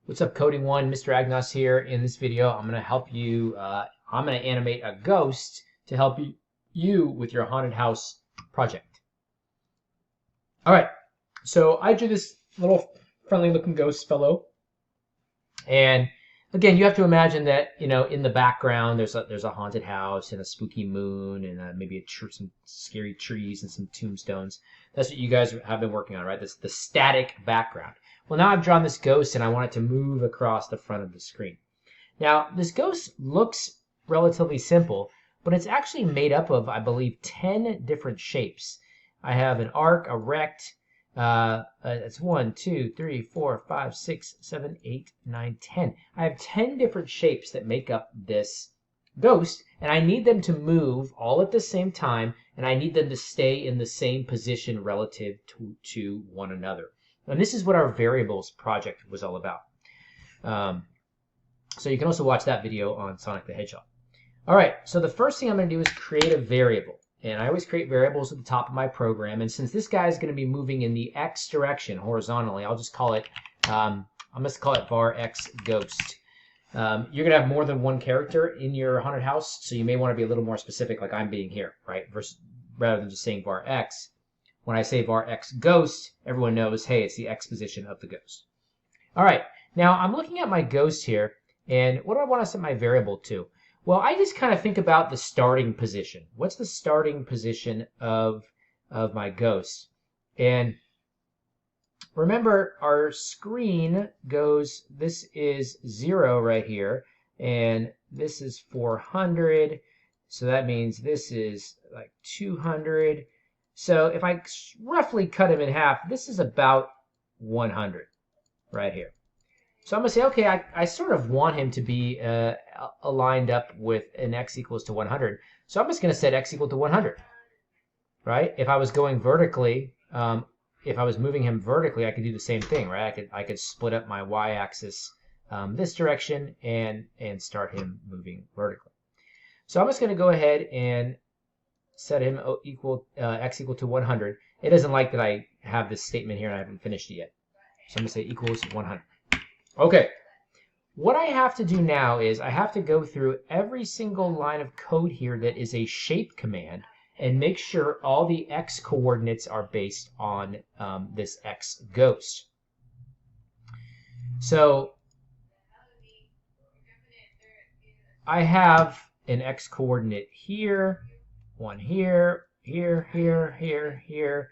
What's up, Coding One? Mr. Agnos here. In this video, I'm going to help you. I'm going to animate a ghost to help you with your haunted house project. All right. So I drew this little friendly-looking ghost fellow, and again, you have to imagine that in the background there's a haunted house and a spooky moon and maybe some scary trees and some tombstones. That's what you guys have been working on, right? That's the static background. Well, now I've drawn this ghost and I want it to move across the front of the screen. Now, this ghost looks relatively simple, but it's actually made up of, I believe, 10 different shapes. I have an arc, a rect. It's 1, 2, 3, 4, 5, 6, 7, 8, 9, 10. I have 10 different shapes that make up this ghost, and I need them to move all at the same time, and I need them to stay in the same position relative to one another. And this is what our variables project was all about. So you can also watch that video on Sonic the Hedgehog. All right, so the first thing I'm going to do is create a variable. And I always create variables at the top of my program. And since this guy is going to be moving in the X direction horizontally, I'll just call it, I'm going to call it var X ghost. You're going to have more than one character in your haunted house, so you may want to be a little more specific like I'm being here, right? Rather than just saying var X. When I say var X ghost, everyone knows, hey, it's the X position of the ghost. All right, now I'm looking at my ghost here, and what do I want to set my variable to? Well, I just kind of think about the starting position. What's the starting position of my ghost? And remember, our screen goes, this is 0 right here, and this is 400, so that means this is like 200. So if I roughly cut him in half, this is about 100 right here. So I'm going to say, okay, I sort of want him to be aligned up with an x equals to 100. So I'm just going to set x equal to 100, right? If I was going vertically, if I was moving him vertically, I could do the same thing, right? I could split up my y-axis this direction and start him moving vertically. So I'm just going to go ahead and set him x equal to 100. It doesn't like that I have this statement here and I haven't finished it yet. So I'm going to say equals 100. Okay, what I have to do now is I have to go through every single line of code here that is a shape command and make sure all the x coordinates are based on this x ghost. So I have an x coordinate here, one here, here, here, here, here.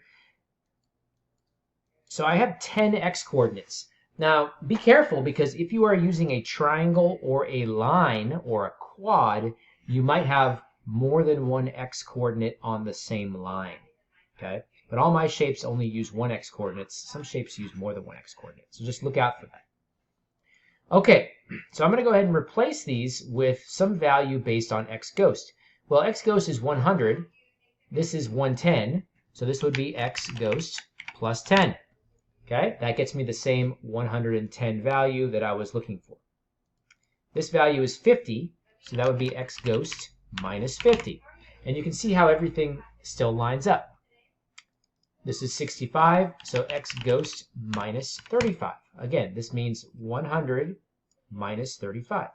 So I have 10 x coordinates. Now, be careful, because if you are using a triangle or a line or a quad, you might have more than one x coordinate on the same line, okay? But all my shapes only use one x coordinates. Some shapes use more than one x coordinate, so just look out for that. Okay, so I'm going to go ahead and replace these with some value based on x ghost. Well, x ghost is 100. This is 110, so this would be x ghost plus 10. Okay, that gets me the same 110 value that I was looking for. This value is 50, so that would be x ghost minus 50. And you can see how everything still lines up. This is 65, so x ghost minus 35. Again, this means 100 minus 35.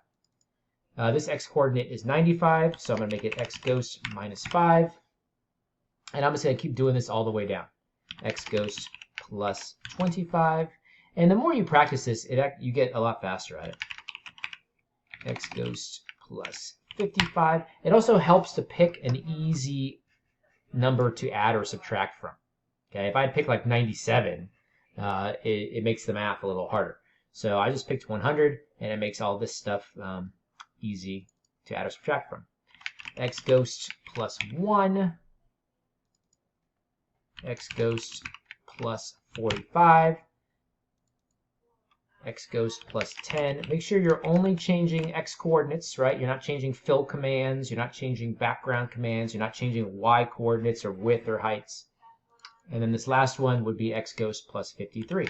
This x coordinate is 95, so I'm going to make it x ghost minus 5. And I'm just going to keep doing this all the way down. X ghost plus 25, and the more you practice this, you get a lot faster at it. X ghost plus 55. It also helps to pick an easy number to add or subtract from. Okay, if I pick like 97, it makes the math a little harder. So I just picked 100, and it makes all this stuff easy to add or subtract from. X ghost plus 1. X ghost plus 45, x ghost plus 10. Make sure you're only changing x coordinates, right? You're not changing fill commands, you're not changing background commands, you're not changing y coordinates or width or heights. And then this last one would be x ghost plus 53.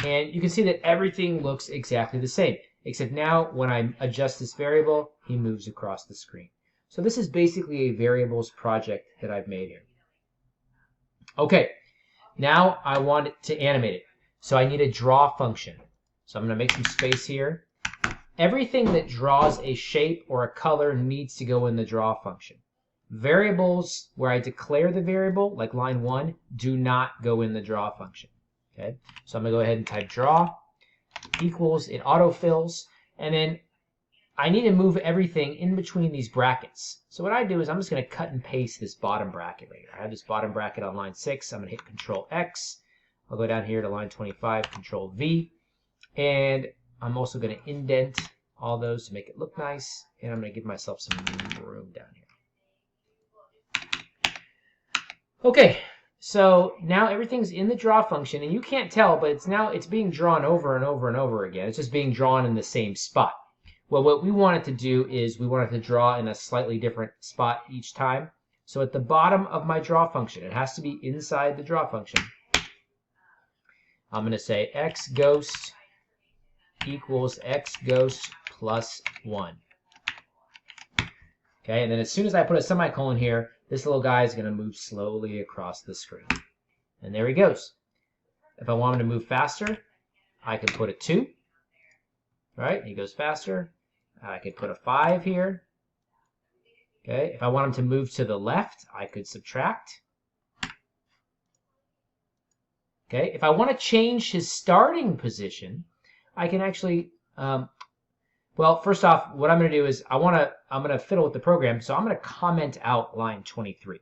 And you can see that everything looks exactly the same, except now when I adjust this variable, he moves across the screen. So this is basically a variables project that I've made here. Okay, now I want it to animate it. So I need a draw function. So I'm going to make some space here. Everything that draws a shape or a color needs to go in the draw function. Variables where I declare the variable, like line 1, do not go in the draw function. Okay, so I'm going to go ahead and type draw equals, it autofills, and then I need to move everything in between these brackets. So what I do is I'm just going to cut and paste this bottom bracket right here. I have this bottom bracket on line 6. I'm going to hit Control X. I'll go down here to line 25, Control V, and I'm also going to indent all those to make it look nice, and I'm going to give myself some room down here. Okay, so now everything's in the draw function, and you can't tell, but it's being drawn over and over and over again. It's just being drawn in the same spot. Well, what we want it to do is we want it to draw in a slightly different spot each time. So at the bottom of my draw function, it has to be inside the draw function. I'm going to say x ghost equals x ghost plus 1. Okay, and then as soon as I put a semicolon here, this little guy is going to move slowly across the screen. And there he goes. If I want him to move faster, I can put a 2. Right, he goes faster. I could put a 5 here. Okay, if I want him to move to the left, I could subtract. Okay, if I want to change his starting position, I can actually, well, first off, what I'm going to do is I'm going to fiddle with the program, so I'm going to comment out line 23.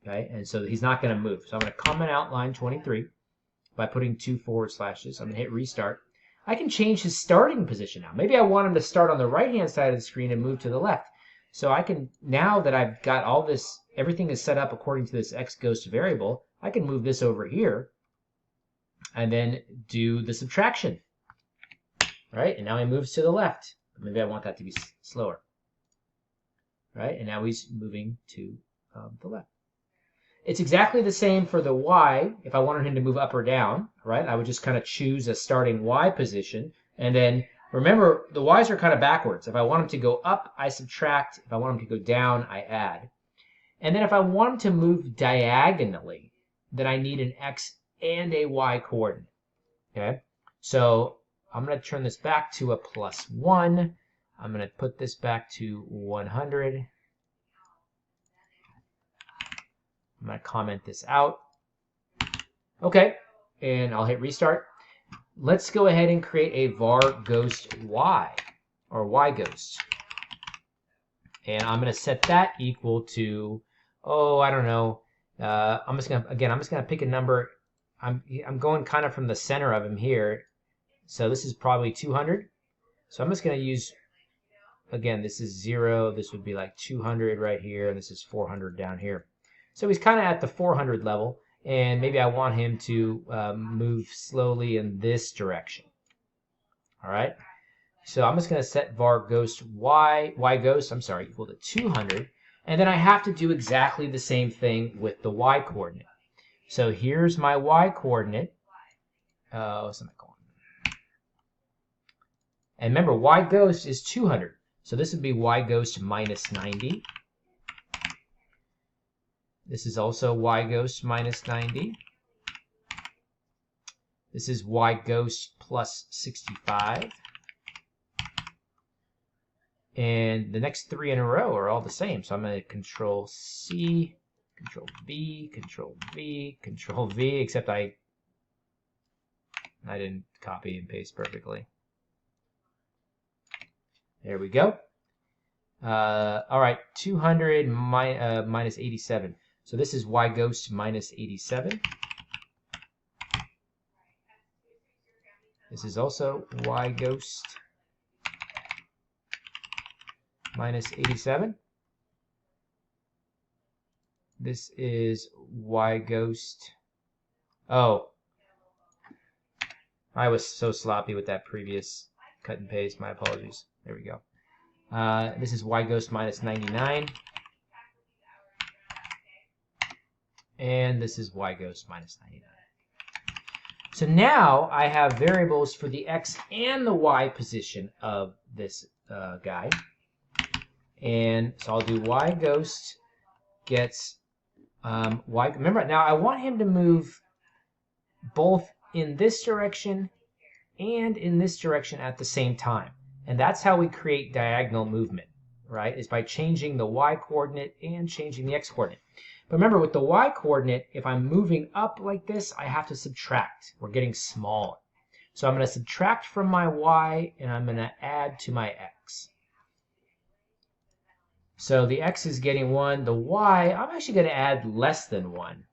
Okay, and so he's not going to move. So I'm going to comment out line 23 by putting 2 forward slashes. I'm going to hit restart. I can change his starting position now. Maybe I want him to start on the right-hand side of the screen and move to the left. So I can, now that I've got all this, everything is set up according to this x ghost variable, I can move this over here and then do the subtraction. Right, and now he moves to the left. Maybe I want that to be slower. Right, and now he's moving to the left. It's exactly the same for the y. If I wanted him to move up or down, right, I would just kind of choose a starting y position. And then remember, the y's are kind of backwards. If I want him to go up, I subtract. If I want him to go down, I add. And then if I want him to move diagonally, then I need an x and a y coordinate. Okay, so I'm going to turn this back to a +1. I'm going to put this back to 100. I'm going to comment this out. Okay, and I'll hit restart. Let's go ahead and create a var ghost y, or y ghost. And I'm going to set that equal to, oh, I don't know. I'm just going to pick a number. I'm going kind of from the center of him here. So this is probably 200. So I'm just going to use, again, this is 0. This would be like 200 right here, and this is 400 down here. So he's kind of at the 400 level, and maybe I want him to move slowly in this direction. All right. So I'm just going to set var ghost y ghost, equal to 200, and then I have to do exactly the same thing with the y coordinate. So here's my y coordinate. Semicolon. And remember, y ghost is 200, so this would be y ghost minus 90. This is also y ghost minus 90. This is y ghost plus 65. And the next 3 in a row are all the same. So I'm going to Control C, Control V, Control V, Control V, except I didn't copy and paste perfectly. There we go. All right, 200 minus 87. So this is y ghost minus 87. This is also y ghost minus 87. This is y ghost. Oh, I was so sloppy with that previous cut and paste. My apologies. There we go. This is y ghost minus 99. And this is y ghost minus 99. So now I have variables for the x and the y position of this guy. And so I'll do y ghost gets y. Remember, now I want him to move both in this direction and in this direction at the same time. And that's how we create diagonal movement, right? Is by changing the y coordinate and changing the x coordinate. But remember, with the y coordinate, if I'm moving up like this, I have to subtract. We're getting smaller. So I'm going to subtract from my y, and I'm going to add to my x. So the x is getting 1. The y, I'm actually going to add less than 1.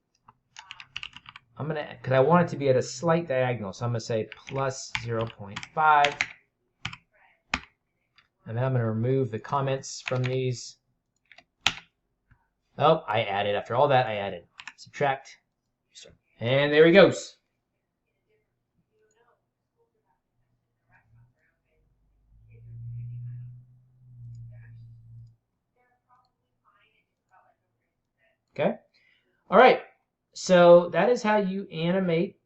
I'm going to, because I want it to be at a slight diagonal, so I'm going to say plus 0.5. And then I'm going to remove the comments from these. Oh, I added. After all that, I added. Subtract. And there he goes. Okay. All right. So that is how you animate.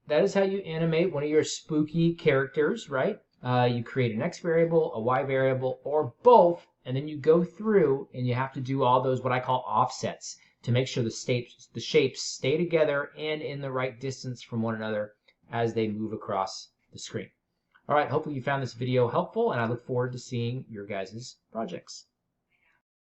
That is how you animate one of your spooky characters, right? You create an x variable, a y variable, or both, and then you go through and you have to do all those what I call offsets to make sure the shapes stay together and in the right distance from one another as they move across the screen. All right, hopefully you found this video helpful, and I look forward to seeing your guys' projects.